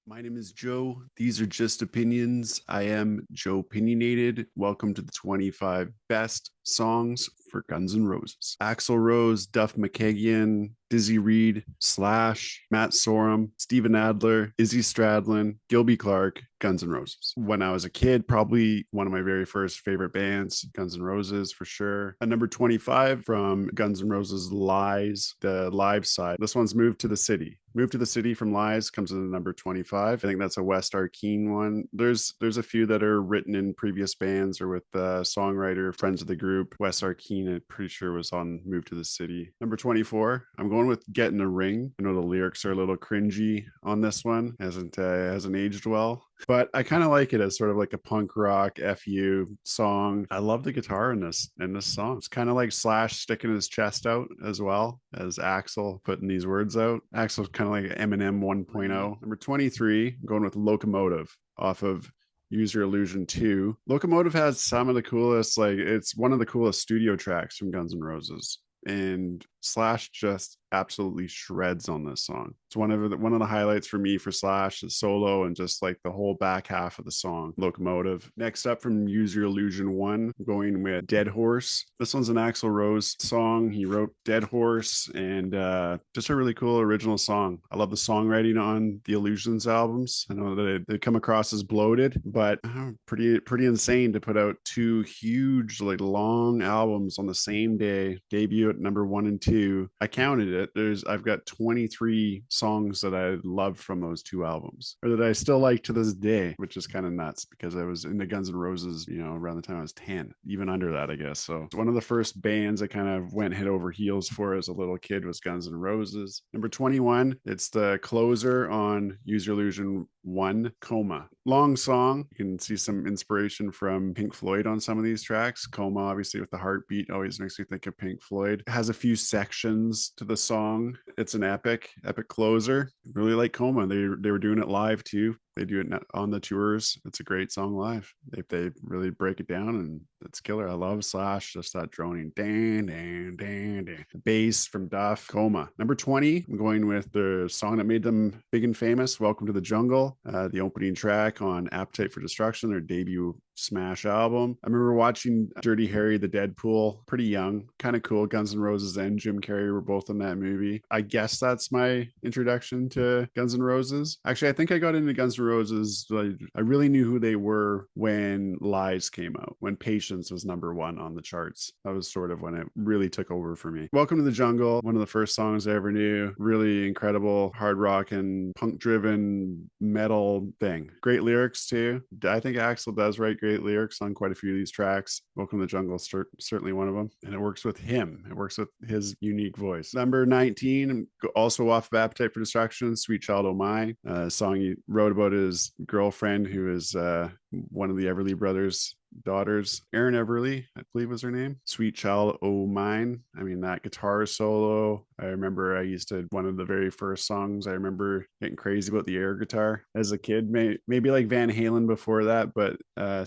My name is Joe. These are just opinions. I am Joepinionated. Welcome to the 25 best songs for Guns N' Roses. Axl Rose, Duff McKagan, Dizzy Reed, Slash, Matt Sorum, Steven Adler, Izzy Stradlin, Gilby Clarke, Guns N' Roses. When I was a kid, probably one of my very first favorite bands, Guns N' Roses for sure. At number 25 from Guns N' Roses Lies, the live side. This one's Moved to the City. Moved to the City from Lies comes in at number 25. I think that's a West Arkeen one. There's a few that are written in previous bands or with the songwriter, friends of the group. West Arkeen, I'm pretty sure was on Moved to the City. Number 24, I'm going with Get in a Ring. I know the lyrics are a little cringy on this one. Hasn't aged well. But I kind of like it as sort of like a punk rock FU song. I love the guitar in this song. It's kind of like Slash sticking his chest out as well as Axl putting these words out. Axl's kind of like Eminem 1.0. Number 23, I'm going with Locomotive off of Use Your Illusion 2. Locomotive has some of the coolest, like it's one of the coolest studio tracks from Guns N' Roses. And Slash just absolutely shreds on this song. It's one of the highlights for me for Slash, the solo and just like the whole back half of the song, Locomotive. Next up from Use Your Illusion 1, going with Dead Horse. This one's an Axl Rose song. He wrote Dead Horse and just a really cool original song. I love the songwriting on the Illusions albums. I know that they come across as bloated, but pretty insane to put out two huge, like long albums on the same day, debut at number 1 and 2. I counted it. I've got 23 songs that I love from those two albums, or that I still like to this day, which is kind of nuts because I was into Guns N' Roses, around the time I was 10, even under that, I guess. So it's one of the first bands I kind of went head over heels for as a little kid was Guns N' Roses. Number 21, it's the closer on Use Your Illusion 1, Coma. Long song. You can see some inspiration from Pink Floyd on some of these tracks. Coma, obviously, with the heartbeat, always makes me think of Pink Floyd. It has a few sections to the song. It's an epic closer. Really like Coma. They were doing it live too. They do it on the tours. It's a great song live. They really break it down, and it's killer. I love Slash, just that droning, dan, dan, dan, dan. Bass from Duff, Coma. Number 20, I'm going with the song that made them big and famous, Welcome to the Jungle, the opening track on Appetite for Destruction, their debut smash album. I remember watching Dirty Harry the Deadpool pretty young. Kind of cool. Guns N' Roses and Jim Carrey were both in that movie. I guess that's my introduction to Guns N' Roses. Actually, I think I got into Guns N' Roses. I really knew who they were when Lies came out, when Patience was number 1 on the charts. That was sort of when it really took over for me. Welcome to the Jungle, one of the first songs I ever knew. Really incredible hard rock and punk driven metal thing. Great lyrics too. I think Axl does write great lyrics on quite a few of these tracks. Welcome to the Jungle, certainly one of them. And it works with him. It works with his unique voice. Number 19, also off of Appetite for Destruction, Sweet Child O' Mine. A song he wrote about his girlfriend, who is one of the Everly brothers' daughters, Erin Everly, I believe was her name. Sweet Child O' Mine. I mean, that guitar solo. I remember one of the very first songs, I remember getting crazy about the air guitar as a kid. Maybe like Van Halen before that, but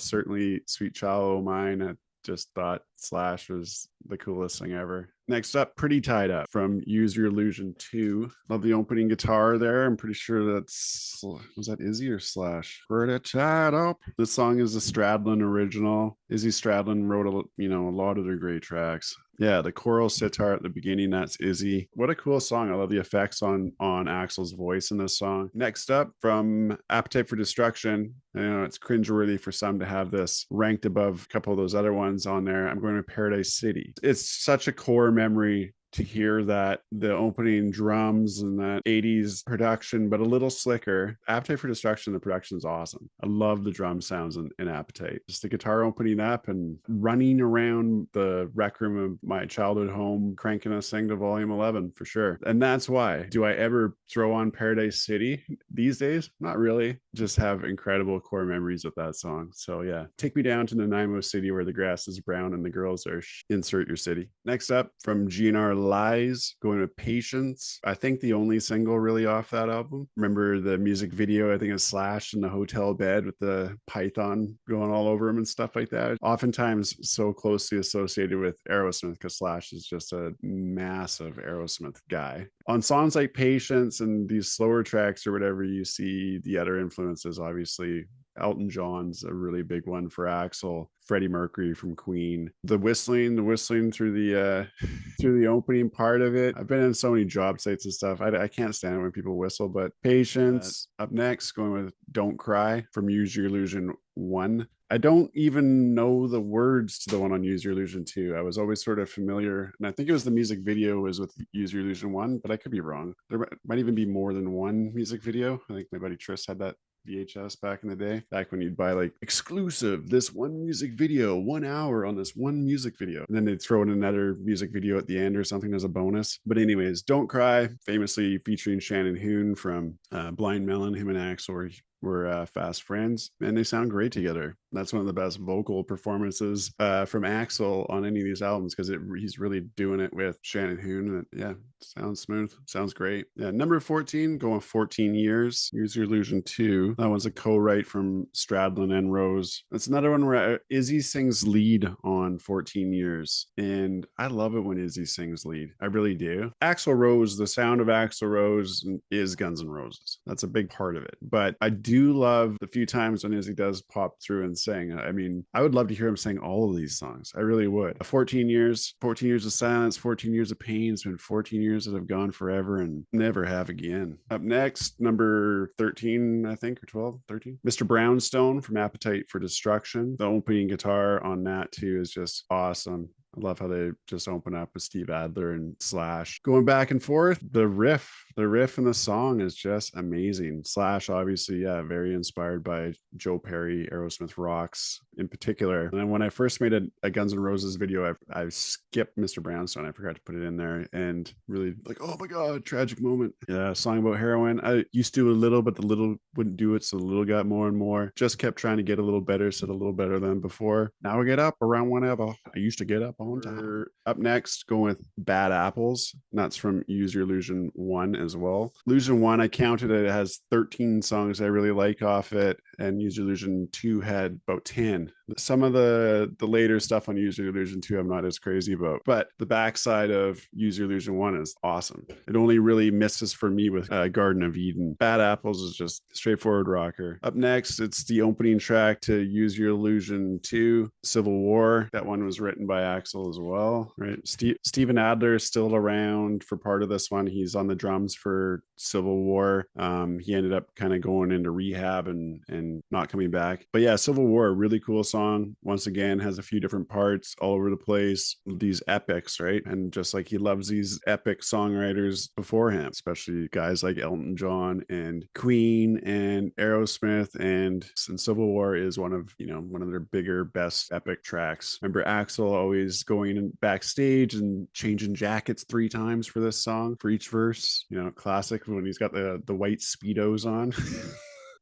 certainly Sweet Child O' Mine. I just thought Slash was the coolest thing ever. Next up, Pretty Tied Up from Use Your Illusion 2. Love the opening guitar there. I'm pretty sure was that Izzy or Slash? Pretty Tied Up. This song is a Stradlin original. Izzy Stradlin wrote a lot of their great tracks. Yeah, the choral sitar at the beginning, that's Izzy. What a cool song. I love the effects on Axl's voice in this song. Next up, from Appetite for Destruction. I know it's cringeworthy for some to have this ranked above a couple of those other ones on there. I'm going to Paradise City. It's such a core memory to hear that the opening drums and that 80s production, but a little slicker. Appetite for Destruction, the production is awesome. I love the drum sounds in Appetite. Just the guitar opening up and running around the rec room of my childhood home, cranking us thing to volume 11 for sure. And that's why. Do I ever throw on Paradise City these days? Not really. Just have incredible core memories of that song. So yeah, take me down to Nanaimo City where the grass is brown and the girls are insert your city. Next up, from GNR Lies, going with Patience. I think the only single really off that album. Remember the music video, I think it's Slash in the hotel bed with the python going all over him and stuff like that. Oftentimes so closely associated with Aerosmith because Slash is just a massive Aerosmith guy. On songs like Patience and these slower tracks or whatever, you see the other influences. Obviously Elton John's a really big one for Axl. Freddie Mercury from Queen. The whistling through the opening part of it. I've been in so many job sites and stuff. I can't stand it when people whistle, but Patience. Up next, going with Don't Cry from Use Your Illusion 1. I don't even know the words to the one on Use Your Illusion 2. I was always sort of familiar, and I think it was the music video was with Use Your Illusion 1, but I could be wrong. There might even be more than one music video. I think my buddy Tris had that VHS back in the day, back when you'd buy like exclusive this one music video, 1 hour on this one music video, and then they'd throw in another music video at the end or something as a bonus. But anyways, Don't Cry, famously featuring Shannon Hoon from Blind Melon. Him and Axl were fast friends, and they sound great together. That's one of the best vocal performances from Axl on any of these albums because he's really doing it with Shannon Hoon. Yeah, sounds smooth, sounds great. Yeah, number 14, going 14 years. Use Your Illusion 2. That one's a co-write from Stradlin and Rose. That's another one where Izzy sings lead on 14 years, and I love it when Izzy sings lead. I really do. Axl Rose, the sound of Axl Rose is Guns N' Roses. That's a big part of it. But I do love the few times when Izzy does pop through and sing. I mean, I would love to hear him sing all of these songs. I really would. 14 years of silence, 14 years of pain. It's been 14 years that have gone forever and never have again. Up next, number 13, I think, or 12, 13. Mr. Brownstone from Appetite for Destruction. The opening guitar on that too is just awesome. I love how they just open up with Steve Adler and Slash going back and forth. The riff in the song is just amazing. Slash, obviously, yeah, very inspired by Joe Perry, Aerosmith Rocks in particular. And then when I first made a Guns N' Roses video, I skipped Mr. Brownstone. I forgot to put it in there and really like, oh my God, tragic moment. Yeah, song about heroin. I used to do a little, but the little wouldn't do it. So the little got more and more. Just kept trying to get a little better, said a little better than before. Now I get up around whenever. I used to get up on time. Up next, going with Bad Apples. And that's from Use Your Illusion 1 as well. Illusion 1, I counted it. It has 13 songs I really like off it. And Use Your Illusion 2 had about 10. Some of the later stuff on Use Your Illusion 2 I'm not as crazy about. But the backside of Use Your Illusion 1 is awesome. It only really misses for me with Garden of Eden. Bad Apples is just straightforward rocker. Up next, it's the opening track to Use Your Illusion 2, Civil War. That one was written by Axl as well, right? Steven Adler is still around for part of this one. He's on the drums for Civil War. He ended up kind of going into rehab and not coming back. But yeah, Civil War, really cool song. Once again, has a few different parts all over the place. These epics, right? And just like he loves these epic songwriters before him, especially guys like Elton John and Queen and Aerosmith, and Civil War is one of their bigger, best epic tracks. Remember Axl always going in backstage and changing jackets 3 times for this song for each verse. Classic when he's got the white Speedos on.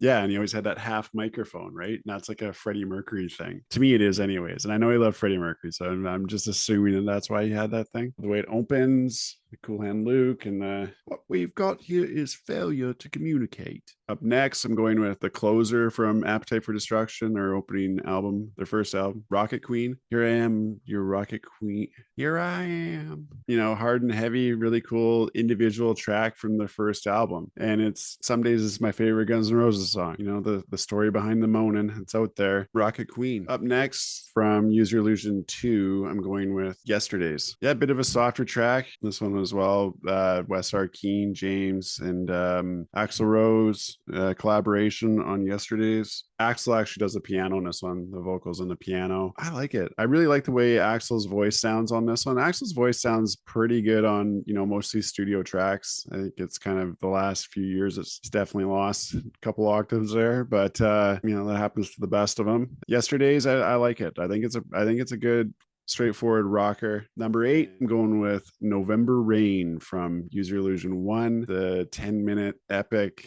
Yeah, and he always had that half microphone, right? And that's like a Freddie Mercury thing. To me, it is anyways. And I know he loved Freddie Mercury, so I'm just assuming that that's why he had that thing. The way it opens, the Cool Hand Luke, and what we've got here is failure to communicate. Up next, I'm going with the closer from Appetite for Destruction, their opening album, their first album, Rocket Queen. Here I am, your Rocket Queen. Here I am. Hard and heavy, really cool individual track from their first album. And it's some days it's my favorite Guns N' Roses song. The story behind the moaning. It's out there. Rocket Queen. Up next, from Use Your Illusion 2, I'm going with Yesterdays. Yeah, a bit of a softer track. This one as well. Wes Arkeen, James, and Axl Rose collaboration on Yesterdays. Axl actually does the piano in this one, the vocals and the piano. I like it. I really like the way Axl's voice sounds on this one. Axl's voice sounds pretty good on, most of these studio tracks. I think it's kind of the last few years, it's definitely lost a couple octaves there, but that happens to the best of them. Yesterdays, I like it. I think it's a good straightforward rocker. Number 8, I'm going with November Rain from Use Your Illusion 1, the 10-minute epic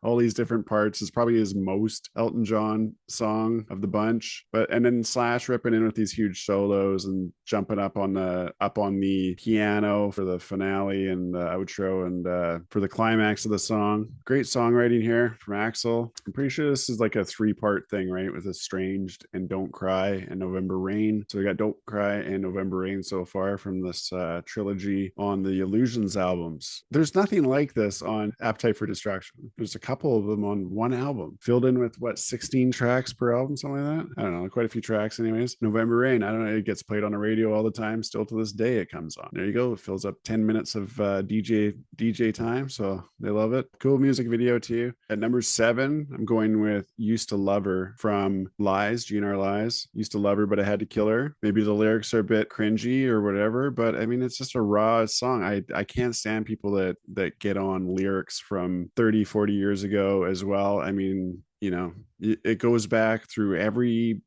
all these different parts. It's probably his most Elton John song of the bunch. But and then Slash ripping in with these huge solos and jumping up on the piano for the finale and the outro and for the climax of the song. Great songwriting here from Axl. I'm pretty sure this is like a 3-part thing, right? With Estranged and Don't Cry and November Rain. So we got Don't Cry and November Rain so far from this trilogy on the Illusions albums. There's nothing like this on Appetite for Destruction. There's a couple of them on one album, filled in with what, 16 tracks per album, something like that. I don't know, quite a few tracks anyways. November Rain, I don't know, it gets played on the radio all the time. Still to this day it comes on. There you go. It fills up 10 minutes of DJ time, so they love it. Cool music video too. At number 7, I'm going with Used to Love Her from Lies, GNR Lies. Used to love her, but I had to kill her. Maybe the lyrics are a bit cringy or whatever, but I mean, it's just a raw song. I can't stand people that get on lyrics from 30, 40 years ago as well. I mean, you know, it goes back through every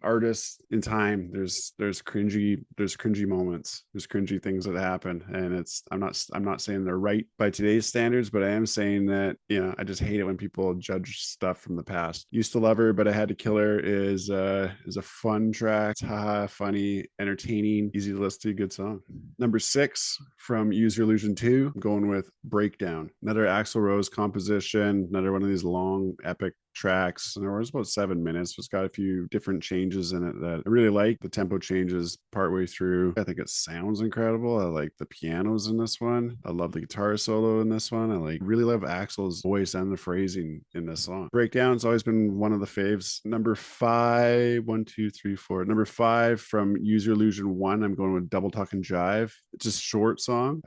artist in time. There's cringy moments, there's cringy things that happen, and it's I'm not saying they're right by today's standards, but I am saying that, you know, I just hate it when people judge stuff from the past. Used to Love Her, but I Had to Kill Her is a fun track. It's funny, entertaining, easy to listen to, good song. Number 6 from Use Your Illusion 2, I'm going with Breakdown. Another Axl Rose composition, another one of these long epic tracks, and it was about 7 minutes. It's got a few different changes in it that I really like. The tempo changes partway through. I think it sounds incredible. I like the pianos in this one. I love the guitar solo in this one. I really love Axl's voice and the phrasing in this song. Breakdown's always been one of the faves. Number 5, 1, 2, 3, 4. Number 5 from Use Your Illusion 1, I'm going with Double Talkin' Jive. It's a short song.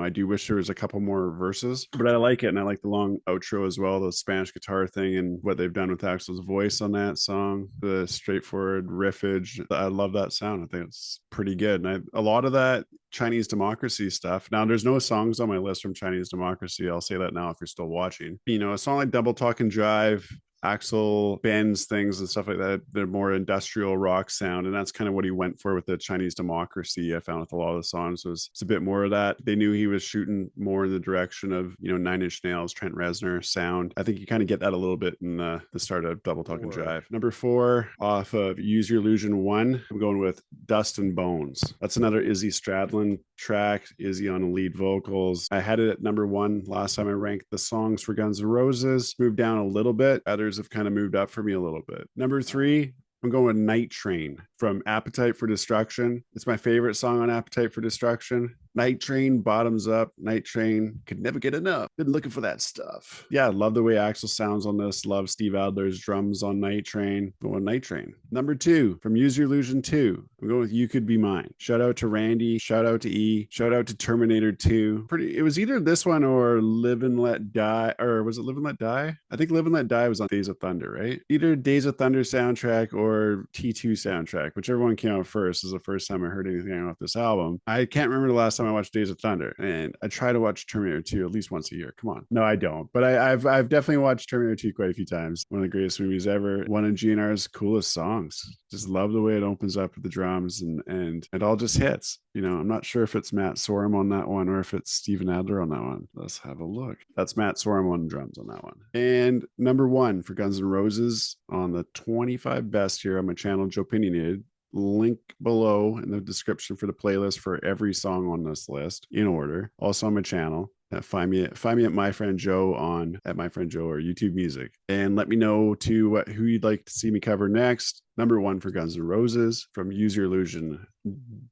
I do wish there was a couple more verses, but I like it. And I like the long outro as well, the Spanish guitar thing and what they've done with Axl's voice on that song, the straightforward riffage. I love that sound. I think it's pretty good. And a lot of that Chinese Democracy stuff. Now, there's no songs on my list from Chinese Democracy. I'll say that now if you're still watching. A song like Double Talkin' Jive, Axl bends things and stuff like that. They're more industrial rock sound, and that's kind of what he went for with the Chinese Democracy. I found with a lot of the songs was it's a bit more of that. They knew he was shooting more in the direction of 9 Inch Nails, Trent Reznor sound. I think you kind of get that a little bit in the start of Double Talkin' Jive. Number 4 off of Use Your Illusion 1, I'm going with Dust and Bones. That's another Izzy Stradlin track. Izzy on the lead vocals. I had it at number 1 last time I ranked the songs for Guns N' Roses. Moved down a little bit. Others have kind of moved up for me a little bit. Number 3, I'm going with Night Train from Appetite for Destruction. It's my favorite song on Appetite for Destruction. Night Train, bottoms up. Night Train, could never get enough. Been looking for that stuff. Yeah, I love the way Axl sounds on this. Love Steve Adler's drums on Night Train. Going Night Train. Number 2 from Use Your Illusion 2, I'm going with You Could Be Mine. Shout out to Randy. Shout out to E. Shout out to Terminator 2. It was either this one or Live and Let Die, or was it Live and Let Die? I think Live and Let Die was on Days of Thunder, right? Either Days of Thunder soundtrack or T2 soundtrack, whichever one came out first. Is the first time I heard anything about this album. I can't remember the last time I watched Days of Thunder, and I try to watch Terminator 2 at least once a year. Come on. No, I don't. But I've definitely watched Terminator 2 quite a few times. One of the greatest movies ever. One of GNR's coolest songs. Just love the way it opens up with the drums and it all just hits. I'm not sure if it's Matt Sorum on that one or if it's Steven Adler on that one. Let's have a look. That's Matt Sorum on drums on that one. And number 1 for Guns N' Roses on the 25 best here on my channel, Joepinionated. Link below in the description for the playlist for every song on this list in order. Also on my channel. Find me at My Friend Joe at My Friend Joe or YouTube Music, and let me know too who you'd like to see me cover next. Number 1 for Guns N' Roses from Use Your Illusion,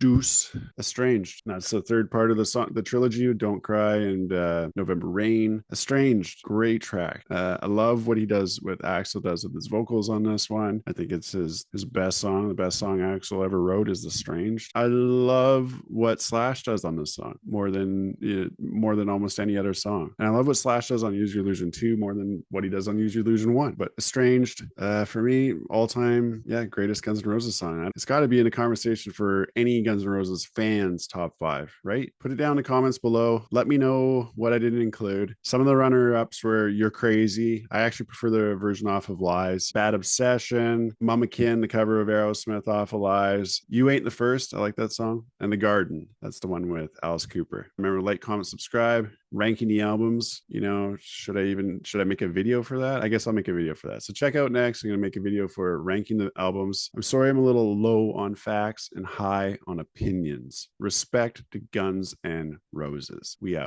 Deuce, Estranged. That's the third part of the song, the trilogy, Don't Cry and November Rain. Estranged, great track. I love what Axl does with his vocals on this one. I think it's his best song. The best song Axl ever wrote is Estranged. I love what Slash does on this song more than almost any other song. And I love what Slash does on Use Your Illusion 2 more than what he does on Use Your Illusion 1. But Estranged, for me, all time, greatest Guns N' Roses song. It's got to be in a conversation for any Guns N' Roses fans top 5, right? Put it down in the comments below. Let me know what I didn't include. Some of the runner-ups were You're Crazy. I actually prefer the version off of Lies. Bad Obsession. Mama Kin, the cover of Aerosmith off of Lies. You Ain't the First. I like that song. And The Garden. That's the one with Alice Cooper. Remember, like, comment, subscribe. ranking the albums. Should I make a video for that? I guess I'll make a video for that. So check out next. I'm going to make a video for ranking the albums. I'm sorry I'm a little low on facts and high on opinions. Respect to Guns and Roses. We out.